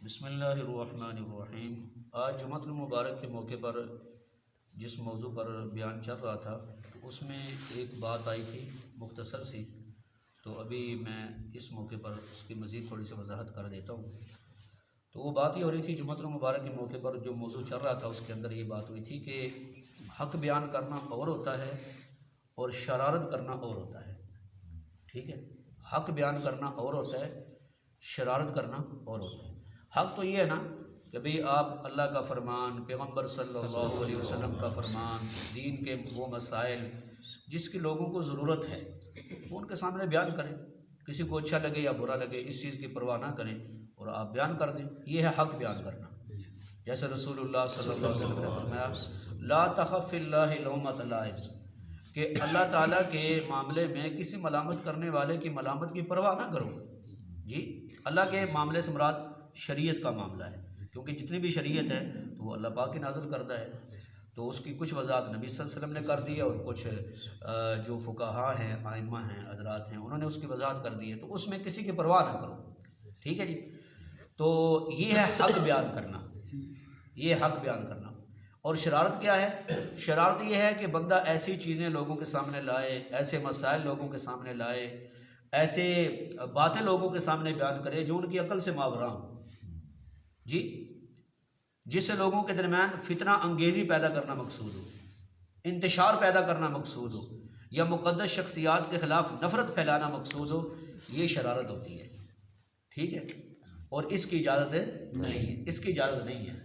بسم اللہ الرحمن الرحیم۔ آج جمعۃ المبارک کے موقع پر جس موضوع پر بیان چل رہا تھا اس میں ایک بات آئی تھی مختصر سی، تو ابھی میں اس موقع پر اس کی مزید تھوڑی سی وضاحت کر دیتا ہوں۔ تو وہ بات ہی ہو رہی تھی جمعۃ المبارک کے موقع پر جو موضوع چل رہا تھا اس کے اندر یہ بات ہوئی تھی کہ حق بیان کرنا اور ہوتا ہے اور شرارت کرنا اور ہوتا ہے۔ ٹھیک ہے، حق بیان کرنا اور ہوتا ہے، شرارت کرنا اور ہوتا ہے۔ حق تو یہ ہے نا کہ بھئی آپ اللہ کا فرمان، پیغمبر صلی اللہ علیہ وسلم کا فرمان، دین کے وہ مسائل جس کی لوگوں کو ضرورت ہے وہ ان کے سامنے بیان کریں، کسی کو اچھا لگے یا برا لگے اس چیز کی پرواہ نہ کریں اور آپ بیان کر دیں۔ یہ ہے حق بیان کرنا۔ جیسے رسول اللہ صلی اللہ علیہ وسلم نے فرمایا لا تخف فی اللہ لومۃ لائم، کہ اللہ تعالیٰ کے معاملے میں کسی ملامت کرنے والے کی ملامت کی پرواہ نہ کرو۔ جی، اللہ کے معاملے سے مراد شریعت کا معاملہ ہے، کیونکہ جتنی بھی شریعت ہے تو وہ اللہ پاک کی نازل کردہ ہے، تو اس کی کچھ وضاحت نبی صلی اللہ علیہ وسلم نے کر دی ہے اور کچھ جو فقہاء ہیں، ائمہ ہیں، حضرات ہیں، انہوں نے اس کی وضاحت کر دی ہے، تو اس میں کسی کی پرواہ نہ کرو۔ ٹھیک ہے جی، تو یہ ہے حق بیان کرنا، یہ حق بیان کرنا۔ اور شرارت کیا ہے؟ شرارت یہ ہے کہ بندہ ایسی چیزیں لوگوں کے سامنے لائے، ایسے مسائل لوگوں کے سامنے لائے، ایسے باتیں لوگوں کے سامنے بیان کرے جو ان کی عقل سے ماوراء ہوں، جی، جس سے لوگوں کے درمیان فتنہ انگیزی پیدا کرنا مقصود ہو، انتشار پیدا کرنا مقصود ہو، یا مقدس شخصیات کے خلاف نفرت پھیلانا مقصود ہو، یہ شرارت ہوتی ہے۔ ٹھیک ہے، اور اس کی اجازت نہیں ہے، اس کی اجازت نہیں ہے،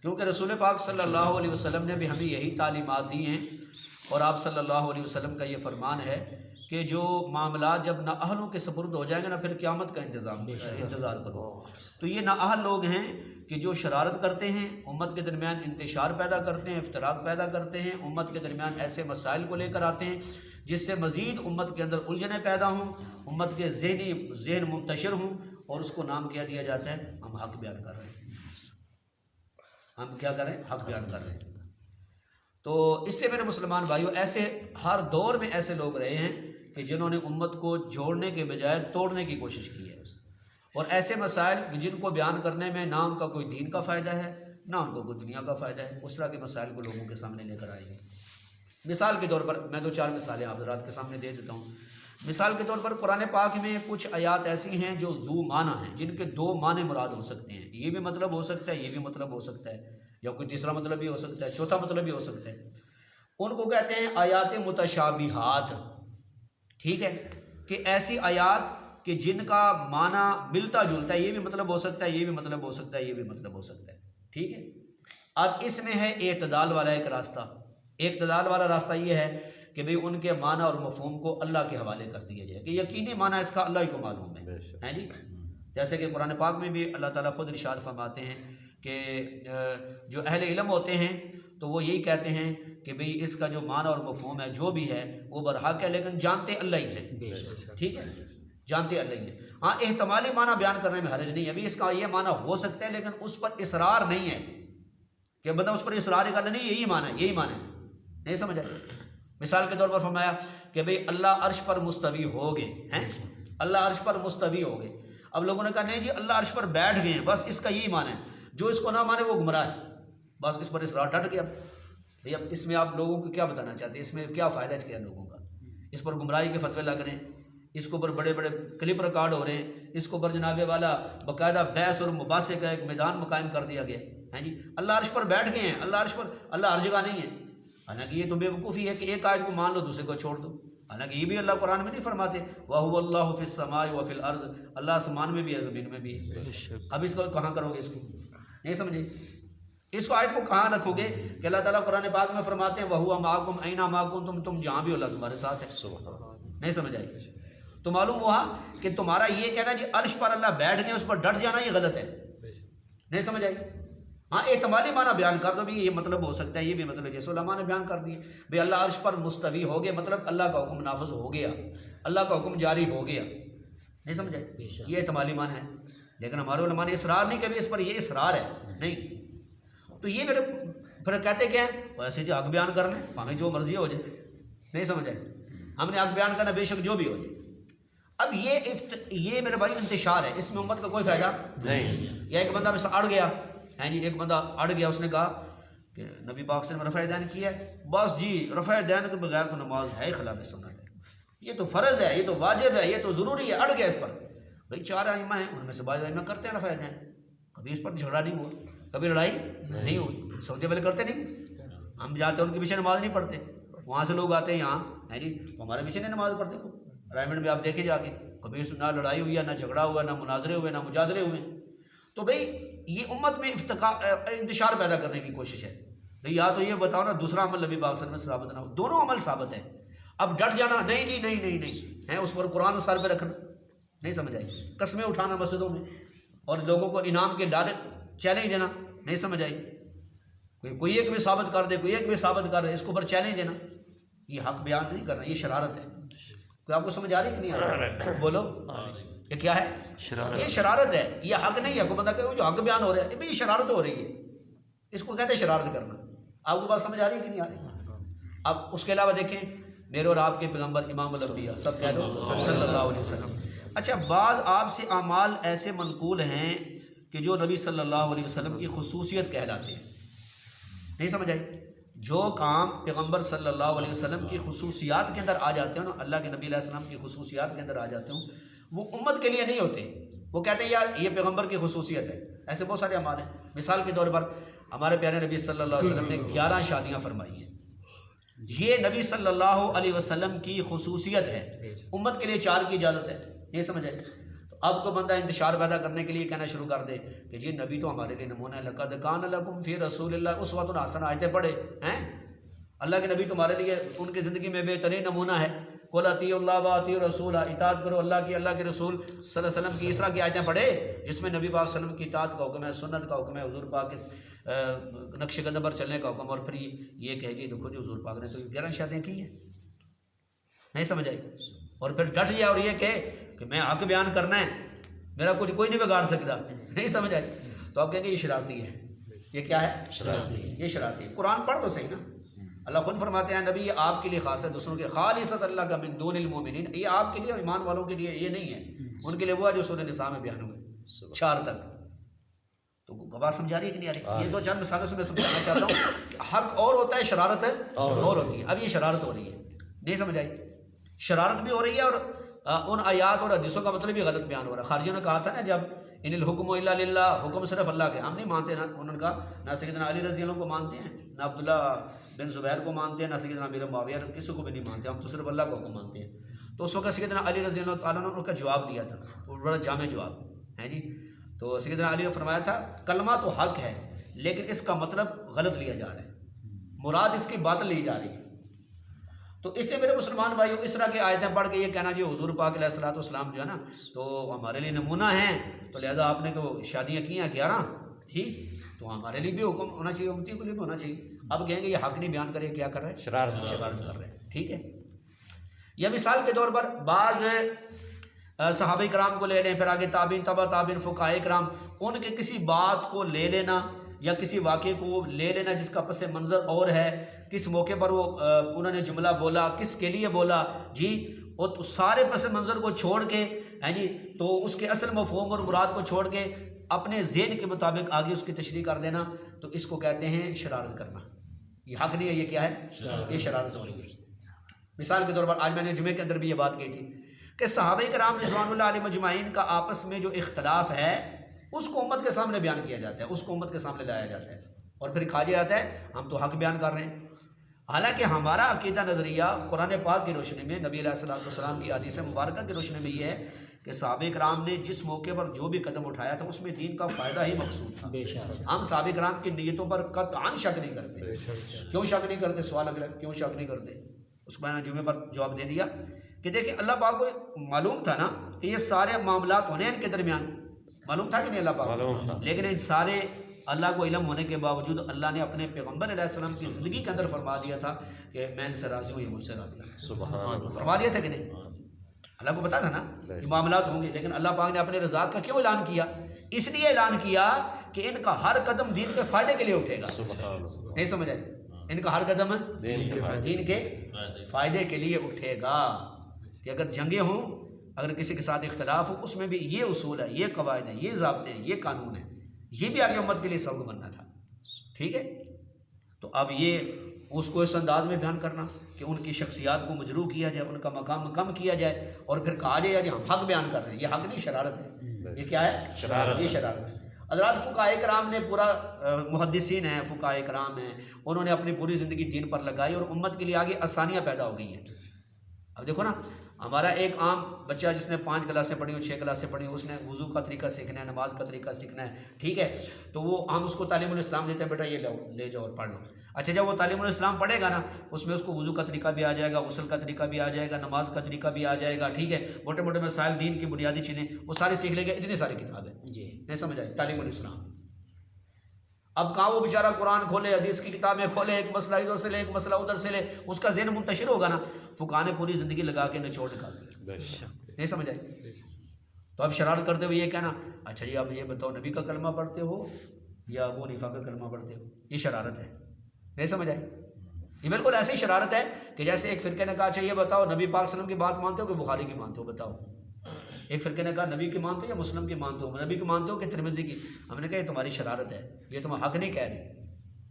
کیونکہ رسول پاک صلی اللہ علیہ وسلم نے بھی ہمیں یہی تعلیمات دی ہیں، اور آپ صلی اللہ علیہ وسلم کا یہ فرمان ہے کہ جو معاملات جب نااہلوں کے سپرد ہو جائیں گے نا، پھر قیامت کا انتظار کرو۔ تو یہ نااہل لوگ ہیں کہ جو شرارت کرتے ہیں، امت کے درمیان انتشار پیدا کرتے ہیں، افتراق پیدا کرتے ہیں، امت کے درمیان ایسے مسائل کو لے کر آتے ہیں جس سے مزید امت کے اندر الجھنیں پیدا ہوں، امت کے ذہن منتشر ہوں، اور اس کو نام کیا دیا جاتا ہے، ہم حق بیان کر رہے ہیں۔ ہم کیا کر رہے ہیں؟ حق بیان کر رہے ہیں۔ تو اس لیے میرے مسلمان بھائیوں، ایسے ہر دور میں ایسے لوگ رہے ہیں کہ جنہوں نے امت کو جوڑنے کے بجائے توڑنے کی کوشش کی ہے، اور ایسے مسائل جن کو بیان کرنے میں نہ ان کا کوئی دین کا فائدہ ہے، نہ ان کو کوئی دنیا کا فائدہ ہے، اس طرح کے مسائل کو لوگوں کے سامنے لے کر آئے ہیں۔ مثال کے طور پر میں 2-4 مثالیں آپ حضرات کے سامنے دے دیتا ہوں۔ مثال کے طور پر قرآن پاک میں کچھ آیات ایسی ہیں جو دو معنی ہیں، جن کے دو معنی مراد ہو سکتے ہیں، یہ بھی مطلب ہو سکتا ہے، یہ بھی مطلب ہو سکتا ہے، یا کوئی تیسرا مطلب بھی ہو سکتا ہے، چوتھا مطلب بھی ہو سکتا ہے۔ ان کو کہتے ہیں آیات متشابہات۔ ٹھیک ہے، کہ ایسی آیات کہ جن کا معنی ملتا جلتا ہے، یہ بھی مطلب ہو سکتا ہے، یہ بھی مطلب ہو سکتا ہے، یہ بھی مطلب ہو سکتا ہے۔ ٹھیک ہے، اب اس میں ہے اعتدال والا ایک راستہ۔ اعتدال والا راستہ یہ ہے کہ بھئی ان کے معنی اور مفہوم کو اللہ کے حوالے کر دیا جائے کہ یقینی معنی اس کا اللہ ہی کو معلوم ہے جی۔ جیسے کہ قرآن پاک میں بھی اللہ تعالیٰ خود ارشاد فرماتے ہیں کہ جو اہل علم ہوتے ہیں تو وہ یہی کہتے ہیں کہ بھئی اس کا جو معنی اور مفہوم ہے جو بھی ہے وہ برحق ہے، لیکن جانتے اللہ ہی ہیں۔ ٹھیک ہے، جانتے اللہ ہی ہیں۔ ہاں، احتمالی معنی بیان کرنے میں حرج نہیں ہے، ابھی اس کا یہ معنی ہو سکتا ہے لیکن اس پر اصرار نہیں ہے کہ بندہ اس پر اصرار کرنا، نہیں یہی معنی ہے، یہی معنی ہے، نہیں سمجھا۔ مثال کے طور پر فرمایا کہ بھئی اللہ عرش پر مستوی ہو گئے ہیں، اللہ عرش پر مستوی ہو گئے۔ اب لوگوں نے کہا نہیں جی اللہ عرش پر بیٹھ گئے ہیں، بس اس کا یہی معنی ہے، جو اس کو نہ مانے وہ گمراہ ہے، بس اس پر اصرار ڈٹ گیا۔ بھئی اب اس میں آپ لوگوں کو کیا بتانا چاہتے ہیں، اس میں کیا فائدہ کیا لوگوں کا؟ اس پر گمراہی کے فتوے لگ رہے ہیں، اس کے اوپر بڑے بڑے کلپ ریکارڈ ہو رہے ہیں، اس کے اوپر جناب والا باقاعدہ بحث اور مباحثے کا ایک میدان قائم کر دیا گیا ہے جی۔ اللہ عرش پر بیٹھ گئے ہیں، اللہ عرش پر، اللہ ہر جگہ نہیں ہے۔ حالانکہ یہ تو بے وقوفی ہے کہ ایک آیت کو مان لو دوسرے کو چھوڑ دو، حالانکہ یہ بھی اللہ قرآن میں نہیں فرماتے وَهُوَ اللَّهُ فِي السَّمَاءِ وَفِي الْأَرْضِ، اللہ آسمان میں بھی ہے زمین میں بھی ہے۔ اب اس کو کہاں کرو گے؟ اس کو نہیں سمجھے، اس کو آیت کو کہاں رکھو گے کہ اللہ تعالیٰ قرآن پاک میں فرماتے ہیں وَهُوَ مَعَكُمْ أَيْنَمَا كُنتُمْ، تم جہاں بھی ہو اللہ تمہارے ساتھ ہے۔ نہیں سمجھ آئی؟ تو معلوم ہوا کہ تمہارا یہ کہنا جی عرش پر اللہ بیٹھ گئے اس پر ڈٹ جانا یہ غلط ہے، نہیں سمجھ آئی؟ ہاں، احتمالی معنی بیان کر دو بھی یہ مطلب ہو سکتا ہے، یہ بھی مطلب، جیسے علماء نے بیان کر دیے بھئی اللہ عرش پر مستوی ہو گئے، مطلب اللہ کا حکم نافذ ہو گیا، اللہ کا حکم جاری ہو گیا، نہیں سمجھے؟ یہ احتمالی معنی ہے، لیکن ہمارے علماء نے اصرار نہیں کیا اس پر یہ اصرار ہے، نہیں۔ تو یہ میرے پھر کہتے کیا ہیں، ویسے جی حق بیان کرنا ہے، ہمیں جو مرضی ہو جائے، نہیں سمجھ آئے، ہم نے حق بیان کرنا بے شک جو بھی ہو جائے۔ اب یہ میرے بھائی انتشار ہے، اس میں امت کا کوئی فائدہ نہیں۔ یا ایک بندہ اڑ گیا، جی ایک بندہ اڑ گیا، اس نے کہا کہ نبی پاک سے رفع دین کیا ہے، بس جی رفع دین کے بغیر تو نماز ہے خلاف سنت ہے، یہ تو فرض ہے، یہ تو واجب ہے، یہ تو ضروری ہے، اڑ گیا اس پر۔ بھائی 4 ائمہ ہیں، ان میں سے بعض ائمہ کرتے ہیں رفع دین، کبھی اس پر جھگڑا نہیں ہوا، کبھی لڑائی نہیں ہوئی، سعودی والے کرتے نہیں، ہم جاتے ہیں ان کے پیچھے نماز نہیں پڑھتے، وہاں سے لوگ آتے ہیں یہاں جی تو ہمارے پیچھے نہیں نماز پڑھتے، رائمنڈ میں آپ دیکھے جا کے کبھی نہ لڑائی ہوئی ہے، نہ جھگڑا ہوا، نہ مناظرے ہوئے، نہ مجادلے ہوئے۔ تو بھئی یہ امت میں انتشار پیدا کرنے کی کوشش ہے۔ بھئی یا تو یہ بتاؤ نا دوسرا عمل نبی پاک صلی اللہ علیہ وسلم سے ثابت نہ ہو، دونوں عمل ثابت ہے، اب ڈٹ جانا نہیں جی نہیں ہے، اس پر قرآن سر پہ رکھنا نہیں سمجھ آئی، قسمیں اٹھانا مسجدوں میں اور لوگوں کو انعام کے ڈالے چیلنج دینا نہیں سمجھ آئی، کوئی ایک بھی ثابت کر دے، کوئی ایک بھی ثابت کر دے، اس کے اوپر چیلنج دینا، یہ حق بیان نہیں کرنا، یہ شرارت ہے۔ کوئی آپ کو سمجھ آ رہی کہ نہیں آ رہی؟ بولو یہ کیا ہے؟ یہ شرارت ہے، یہ حق نہیں ہے۔ کوئی بندہ کہ جو حق بیان ہو رہا ہے یہ شرارت ہو رہی ہے، اس کو کہتے ہیں شرارت کرنا۔ آپ کو بات سمجھ آ رہی ہے کہ نہیں آ رہی؟ اب اس کے علاوہ دیکھیں میرے اور آپ کے پیغمبر امام الانبیاء سب کہہ دو صلی اللہ علیہ وسلم۔ اچھا بعض آپ سے اعمال ایسے منقول ہیں کہ جو نبی صلی اللہ علیہ وسلم کی خصوصیت کہلاتے ہیں، نہیں سمجھ آئی؟ جو کام پیغمبر صلی اللہ علیہ وسلم کی خصوصیات کے اندر آ جاتے ہیں نا، اللہ کے نبی علیہ السلام کی خصوصیات کے اندر آ جاتے ہوں، وہ امت کے لیے نہیں ہوتے، وہ کہتے ہیں یار یہ پیغمبر کی خصوصیت ہے۔ ایسے بہت سارے اعمال ہیں، مثال کے طور پر ہمارے پیارے نبی صلی اللہ علیہ وسلم نے 11 شادیاں فرمائی ہیں، یہ نبی صلی اللہ علیہ وسلم کی خصوصیت ہے، امت کے لیے 4 کی اجازت ہے، یہ سمجھ آئے؟ تو اب کو بندہ انتشار پیدا کرنے کے لیے کہنا شروع کر دے کہ جی نبی تو ہمارے لیے نمونہ ہے، لقد کان لکم فی رسول اللہ اسوۃ حسنہ، آیتیں پڑھے ہیں، اللہ کے نبی تمہارے لیے ان کی زندگی میں بہترین نمونہ ہے، قل اطیعوا اللہ واطیعوا الرسول، اطاعت کرو اللہ کی، اللہ کے رسول صلی اللہ علیہ وسلم کی، اس طرح کی آیتیں پڑھے جس میں نبی پاک صلی اللہ علیہ وسلم کی اطاعت کا حکم ہے، سنت کا حکم ہے، حضور پاک کے نقش قدم پر چلنے کا حکم، اور پھر یہ کہ جی دیکھو جی حضور پاک نے تو 11 شادیاں کی ہیں، نہیں سمجھ آئی؟ اور پھر ڈٹ جائے اور یہ کہ میں حق بیان کرنا ہے، میرا کچھ کوئی نہیں بگاڑ سکتا، نہیں سمجھ آئی؟ تو آپ کہیں گے یہ شرارتی ہے، یہ کیا ہے؟ شرارتی ہے، یہ شرارتی ہے۔ قرآن پڑھ تو صحیح نا، اللہ خود فرماتے ہیں نبی یہ آپ کے لیے خاص ہے، دوسروں کے خالصۃ اللہ کا من دون المؤمنین، یہ آپ کے لیے اور ایمان والوں کے لیے یہ نہیں ہے، ان کے لیے وہ ہے جو سورہ نساء میں بیان ہوئے 4 تک۔ تو بات سمجھا رہی ہے کہ نہیں آ رہی؟ یہ 2 چند مثالوں سے میں سمجھانا چاہتا ہوں کہ حق اور ہوتا ہے، شرارت اور ہوتی ہے۔ اب یہ شرارت ہو رہی ہے، نہیں سمجھ آئی؟ شرارت بھی ہو رہی ہے اور ان آیات اور حدیثوں کا مطلب بھی غلط بیان ہو رہا ہے۔ خارجیوں نے کہا تھا نا جب ان الحکم الا للہ، حکم صرف اللہ کے، ہم نہیں مانتے نا، انہوں نے کہا نہ سیدنا علی رضی اللہ کو مانتے ہیں، نہ عبداللہ بن زبیر کو مانتے ہیں، نہ سیدنا امیر معاویہ، کسی کو بھی نہیں مانتے، ہم تو صرف اللہ کا حکم مانتے ہیں۔ تو اس وقت سیدنا علی رضی اللہ تعالیٰ نے ان کا جواب دیا تھا، وہ بڑا جامع جواب ہے جی۔ تو سیدنا علی نے فرمایا تھا کلمہ تو حق ہے لیکن اس کا مطلب غلط لیا جا رہا ہے، مراد اس کی باطل لی جا رہی ہے۔ تو اس سے میرے مسلمان بھائیوں اس طرح کی آیتیں پڑھ کے یہ کہنا جی حضور پاک علیہ الصلوۃ والسلام جو ہے نا تو ہمارے لیے نمونہ ہیں، تو لہٰذا آپ نے تو شادیاں کی ہیں 11 تھی، تو ہمارے لیے بھی حکم ہونا چاہیے، امتی کے لیے بھی ہونا چاہیے۔ اب کہیں گے یہ حق نہیں بیان کرے، کیا کر رہے ہیں؟ شرارت کر رہے ہیں، ٹھیک ہے۔ یا مثال کے طور پر بعض صحابہ کرام کو لے لیں، پھر آگے تابعین، تبع تابعین، فقہاء کرام، ان کے کسی بات کو لے لینا یا کسی واقعے کو لے لینا جس کا پس منظر اور ہے، کس موقع پر وہ انہوں نے جملہ بولا، کس کے لیے بولا جی، اور سارے پس منظر کو چھوڑ کے جی تو اس کے اصل مفہوم اور مراد کو چھوڑ کے اپنے ذہن کے مطابق آگے اس کی تشریح کر دینا، تو اس کو کہتے ہیں شرارت کرنا۔ یہ حق نہیں ہے، یہ کیا ہے؟ یہ شرارت ہو رہی ہے۔ مثال کے طور پر آج میں نے جمعے کے اندر بھی یہ بات کہی تھی کہ صحابہ کرام رضوان اللہ علیہ مجمعین کا آپس میں جو اختلاف ہے اس کو امت کے سامنے بیان کیا جاتا ہے، اس کو امت کے سامنے لایا جاتا ہے، اور پھر کہا جاتا ہے ہم تو حق بیان کر رہے ہیں۔ حالانکہ ہمارا عقیدہ نظریہ قرآن پاک کی روشنی میں، نبی علیہ الصلوۃ والسلام کی حدیث مبارکہ کی روشنی میں یہ ہے کہ صحابہ کرام نے جس موقع پر جو بھی قدم اٹھایا تھا اس میں دین کا فائدہ ہی مقصود تھا۔ ہم صحابہ کرام کی نیتوں پر قطعاً شک نہیں کرتے۔ کیوں شک نہیں کرتے؟ سوال اگلا کیوں شک نہیں کرتے؟ اس کو میں نے جمعے پر جواب دے دیا کہ دیکھیں اللہ پاک کو معلوم تھا نا کہ یہ سارے معاملات ہونے ہیں ان کے درمیان، معلوم تھا کہ نہیں اللہ پاک؟ لیکن ان سارے اللہ کو علم ہونے کے باوجود اللہ نے اپنے پیغمبر علیہ السلام کی زندگی کے اندر فرما دیا تھا کہ میں ان سے راضی ہوں، یہ مجھ سے راضی ہے۔ سبحان اللہ، فرما دیا تھا کہ نہیں؟ اللہ کو پتا تھا نا یہ معاملات ہوں گے، لیکن اللہ پاک نے اپنے رضا کا کیوں اعلان کیا؟ اس لیے اعلان کیا کہ ان کا ہر قدم دین کے فائدے کے لیے اٹھے گا۔ نہیں سمجھ آئی؟ ان کا ہر قدم دین کے فائدے کے لیے اٹھے گا، کہ اگر جنگیں ہوں، اگر کسی کے ساتھ اختلاف ہو اس میں بھی یہ اصول ہے، یہ قواعد ہیں، یہ ضابطے ہیں، یہ قانون ہیں، یہ بھی آگے امت کے لیے سبق بننا تھا. ٹھیک ہے. تو اب یہ اس کو اس انداز میں بیان کرنا کہ ان کی شخصیات کو مجروح کیا جائے، ان کا مقام کم کیا جائے، اور پھر کہا جائے کہ ہم حق بیان کر رہے ہیں، یہ حق نہیں، شرارت ہے. یہ کیا ہے؟ شرارت. یہ شرارت ہے. حضرات فقہاء کرام نے پورا محدثین ہیں، فقہاء کرام ہیں، انہوں نے اپنی پوری زندگی دین پر لگائی اور امت کے لیے آگے آسانیاں پیدا ہو گئی ہیں. اب دیکھو نا، ہمارا ایک عام بچہ جس نے 5 کلاسیں پڑھی ہوں، 6 کلاسیں پڑھی ہوں، اس نے وضو کا طریقہ سیکھنا ہے، نماز کا طریقہ سیکھنا ہے. ٹھیک ہے. تو وہ ہم اس کو تعلیم الاسلام دیتے ہیں، بیٹا یہ لے جاؤ اور پڑھ لو. اچھا جب وہ تعلیم الاسلام پڑھے گا نا، اس میں اس کو وضو کا طریقہ بھی آ جائے گا، غسل کا طریقہ بھی آ جائے گا، نماز کا طریقہ بھی آ جائے گا. ٹھیک ہے. موٹے موٹے مسائل دین کی بنیادی چیزیں وہ سارے سیکھ لے گا. اتنی ساری کتابیں جی نہیں سمجھ آئی تعلیم الاسلام. اب کہاں وہ بیچارہ قرآن کھولے، حدیث کی کتابیں کھولے، ایک مسئلہ ادھر سے لے، ایک مسئلہ ادھر سے لے، اس کا ذہن منتشر ہوگا نا. فقہاء نے پوری زندگی لگا کے نچوڑ نکال دیا. نہیں سمجھ آئی. تو اب شرارت کرتے ہوئے یہ کہنا، اچھا جی اب یہ بتاؤ نبی کا کلمہ پڑھتے ہو یا ابو حنیفہ کا کلمہ پڑھتے ہو؟ یہ شرارت ہے. نہیں سمجھ آئی. یہ بالکل ایسی شرارت ہے کہ جیسے ایک فرقے نے کہا اچھا یہ بتاؤ نبی پاک صلی اللہ علیہ وسلم کی بات مانتے ہو کہ بخاری کی مانتے ہو؟ بتاؤ. ایک فرقے نے کہا نبی کی مانتے ہو یا مسلم کی مانتے ہو؟ نبی کی مانتے ہو کہ ترمذی کی؟ ہم نے کہا یہ تمہاری شرارت ہے، یہ تم حق نہیں کہہ رہے.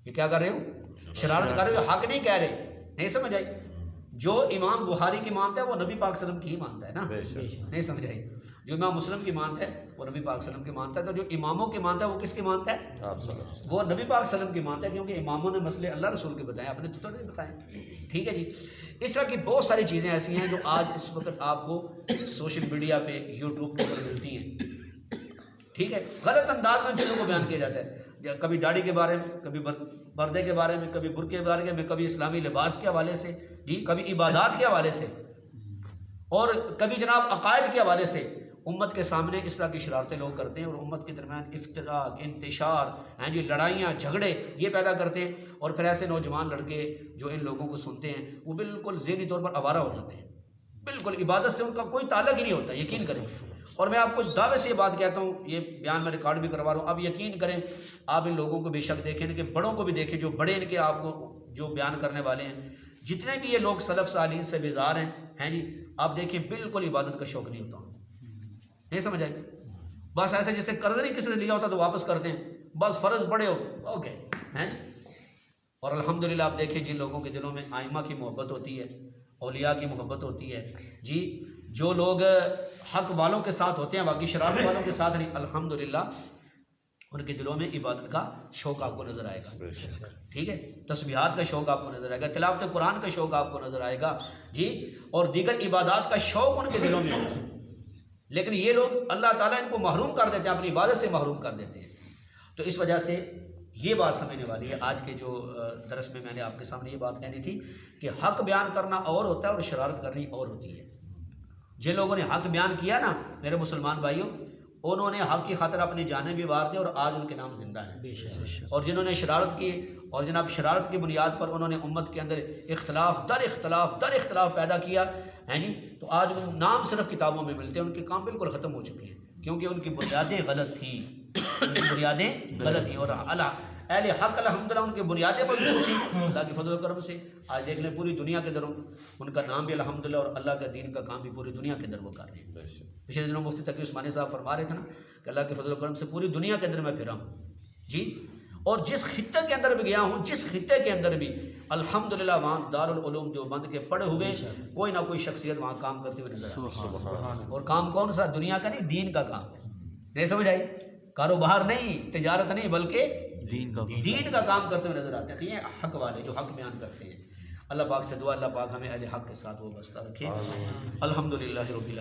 یہ کیا کر رہے ہو؟ شرارت کر رہے ہو، حق نہیں کہہ رہے. نہیں سمجھ آئی. جو امام بخاری کی مانتا ہے وہ نبی پاک صلی اللہ علیہ وسلم کی ہی مانتا ہے نا. نہیں سمجھ آئی. جو امام مسلم کی مانتا ہے وہ نبی پاک صلی اللہ علیہ وسلم کی مانتا ہے. تو جو اماموں کی مانتا ہے وہ کس کی مانتا ہے؟ وہ نبی پاک صلی اللہ علیہ وسلم کی مانتا ہے، کیونکہ اماموں نے مسئلے اللہ رسول کے بتائے، اپنے تو نہیں بتائے. ٹھیک ہے جی. اس طرح کی بہت ساری چیزیں ایسی ہیں جو آج اس وقت آپ کو سوشل میڈیا پہ یوٹیوب پہ ملتی ہیں. ٹھیک ہے. غلط انداز میں چیزوں کو بیان کیا جاتا ہے، کبھی داڑھی کے بارے میں، کبھی پردے کے بارے میں، کبھی برقعے کے بارے میں، کبھی اسلامی لباس کے حوالے سے جی، کبھی عبادات کے حوالے سے، اور کبھی جناب عقائد کے حوالے سے. امت کے سامنے اس طرح کی شرارتیں لوگ کرتے ہیں اور امت کے درمیان افتراق، انتشار، ہیں جی، لڑائیاں جھگڑے یہ پیدا کرتے ہیں. اور پھر ایسے نوجوان لڑکے جو ان لوگوں کو سنتے ہیں وہ بالکل ذہنی طور پر آوارہ ہو جاتے ہیں، بالکل عبادت سے ان کا کوئی تعلق ہی نہیں ہوتا. یقین کریں. اور میں آپ کو دعوے سے یہ بات کہتا ہوں، یہ بیان میں ریکارڈ بھی کروا رہا ہوں، اب یقین کریں آپ ان لوگوں کو بے شک دیکھیں کہ بڑوں کو بھی دیکھیں، جو بڑے ان کے آپ کو جو بیان کرنے والے ہیں، جتنے بھی یہ لوگ سلف صالحین سے بیزار ہیں جی، آپ دیکھیں بالکل عبادت کا شوق نہیں ہوتا. نہیں سمجھ آئی. بس ایسے جیسے قرض نہیں کسی سے لیا ہوتا تو واپس کرتے ہیں، بس فرض پڑے ہو اوکے ہیں جی. اور الحمدللہ آپ دیکھیں جن لوگوں کے دلوں میں ائمہ کی محبت ہوتی ہے، اولیاء کی محبت ہوتی ہے جی، جو لوگ حق والوں کے ساتھ ہوتے ہیں، باقی شرارت والوں کے ساتھ نہیں، الحمدللہ ان کے دلوں میں عبادت کا شوق آپ کو نظر آئے گا. ٹھیک ہے. تسبیحات کا شوق آپ کو نظر آئے گا، تلاوت قرآن کا شوق آپ کو نظر آئے گا جی، اور دیگر عبادات کا شوق ان کے دلوں میں ہوگا. لیکن یہ لوگ اللہ تعالیٰ ان کو محروم کر دیتے ہیں، اپنی عبادت سے محروم کر دیتے ہیں. تو اس وجہ سے یہ بات سمجھنے والی ہے. آج کے جو درس میں نے آپ کے سامنے یہ بات کہنی تھی کہ حق بیان کرنا اور ہوتا ہے اور شرارت کرنی اور ہوتی ہے. جن لوگوں نے حق بیان کیا نا میرے مسلمان بھائیوں، انہوں نے حق کی خاطر اپنی جانیں بھی وار دی اور آج ان کے نام زندہ ہیں. اور جنہوں نے شرارت کی اور جناب شرارت کی بنیاد پر انہوں نے امت کے اندر اختلاف در اختلاف پیدا کیا ہیں جی، تو آج وہ نام صرف کتابوں میں ملتے ہیں، ان کے کام بالکل ختم ہو چکے ہیں، کیونکہ ان کی بنیادیں غلط تھیں. اور اہل حق الحمدللہ ان کی بنیادیں مضبوط تھیں. اللہ کے فضل و کرم سے آج دیکھ لیں پوری دنیا کے اندر ان کا نام بھی الحمدللہ اور اللہ کا دین کا کام بھی پوری دنیا کے اندر وہ کر رہے ہیں. پچھلے دنوں مفتی تقی عثمانی صاحب فرما رہے تھے نا کہ اللہ کے فضل و کرم سے پوری دنیا کے اندر میں پھرا ہوں جی، اور جس خطے کے اندر بھی گیا ہوں، جس خطے کے اندر بھی الحمدللہ وہاں دارالعلوم دیوبند کے پڑھے ہوئے کوئی نہ کوئی شخصیت وہاں کام کرتے ہوئے نظر آتی ہے. اور کام کون سا؟ دنیا کا نہیں، دین کا کام. نہیں سمجھ آئی. کاروبار نہیں، تجارت نہیں، بلکہ دین کا کام کرتے ہوئے نظر آتے ہیں. یہ حق والے جو حق بیان کرتے ہیں. اللہ پاک سے دعا، اللہ پاک ہمیں اہل حق کے ساتھ وابستہ رکھے. الحمدللہ رب العالمین.